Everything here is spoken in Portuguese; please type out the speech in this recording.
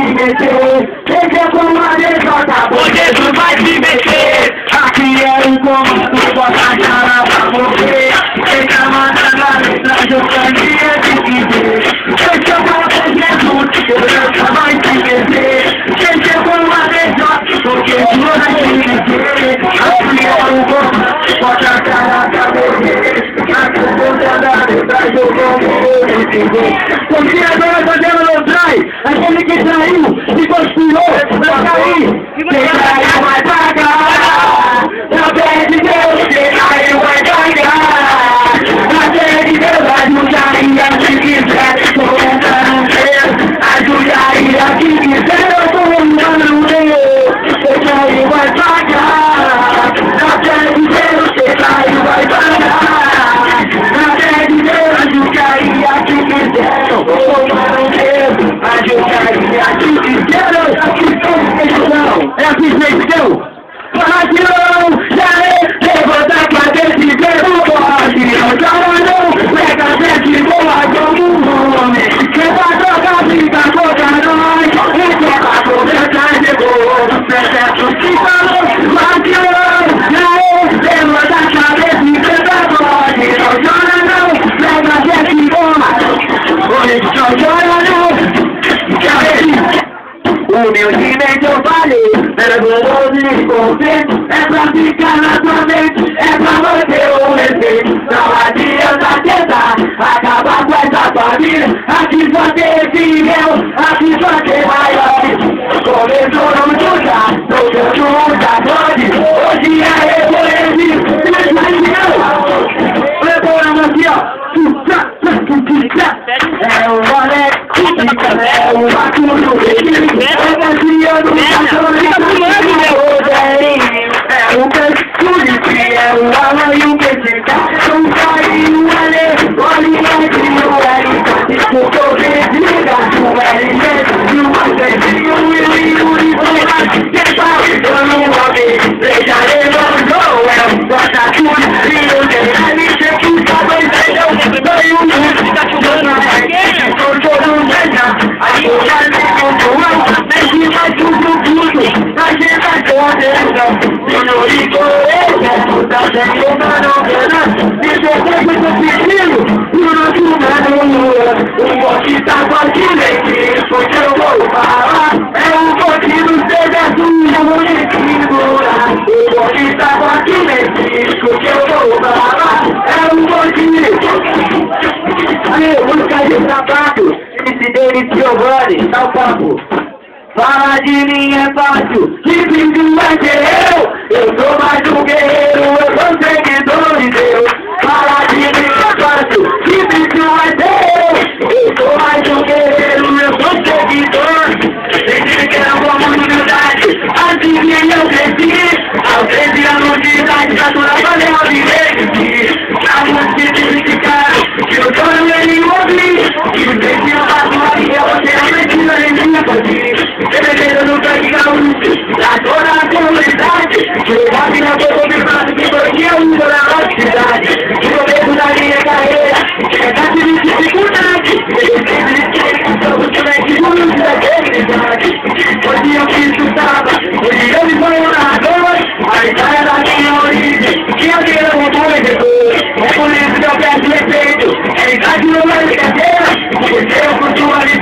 se meter. Seja como a derrota, o Jesus vai se meter. Aqui é o comando, bota a cara pra morrer. Seja mandando a letra, jogando e de viver. Seja como Jesus, Deus vai se meter. Seja como a derrota, o Jesus vai se meter. Aqui é o comando, bota a cara pra morrer. Porque agora fazendo não trai. Aquele que traiu, se conspirou, vai cair. Quem traiu vai pagar. Na fé de Deus, quem traiu vai pagar. Na fé de Deus, ajudaria se quiser. Tô mandando Deus, ajudaria se quiser. Eu tô mandando Deus, quem traiu vai pagar. Na fé de Deus, quem traiu vai pagar. É assim que entendeu? Barraquilão, já é, levanta a cabeça e vê o barraquilão. Camarão, pega a gente e boa como um homem. Quem vai jogar fica contra nós. E quem vai conversar chegou no processo que falou. Barraquilão, já é, levanta a cabeça e vê o barraquilão. Chora não, pega a gente e boa. Hoje não chora não. Humildemente eu falei, era glorioso e contente. É pra ficar na sua mente, é pra manter o respeito. Não adianta tentar acabar com essa família. Aqui só tem fiel, aqui só tem maior. Começou a não ajudar, tô dando da noite. Hoje é reconhecido, preparamos aqui ó. É o moleque, é o Arthur, é o Pescuri, é o Alan e o Pesca, não saiu ali, olha o L, escutou desliga, o L, e o Marcelinho, e o Yuri, quem sabe, eu não vou ver, deixa levantou, é o Guatacuri, e o DL, que sabe, veio o mundo, tá chegando aqui, tô todo velha, aí o L, deixe mais tudo, a gente vai correndo, eu não ligo, tá sendo não verá, e depois eu tô pedindo, o nosso mano, o bote tá forte, porque eu vou falar, é o bote do CDS, eu vou me segurar, o bote tá forte, porque eu vou falar, é o bote. Aí, música de sapato, esse dele Giovanni, tá o papo. Fala de mim é fácil, difícil vai ser eu sou mais um guerreiro, eu sou seguidor de Deus. Fala de mim é fácil, difícil vai ser eu sou mais um guerreiro, eu sou seguidor. Desde que era uma humildade, assim que eu cresci, aos 13 anos de idade, saturava meu vivente. Na música significado, que eu tô no meio ouvir, que o destino passou e eu vou ser a mentira em minha família. Bebedeiro no tanque gaúcho, da toda a comunidade. Que o rock não foi combinado, que foi que eu uso na nossa cidade. O começo da minha carreira, chegasse de dificuldade. Ele sempre somos somente muros daquele cidade. Hoje eu que estudava, hoje eu me ponho na dor. A história da minha origem, que eu quero um bom depois. É por isso que eu peço respeito, é idade não vai esquecer. Porque eu costumo ali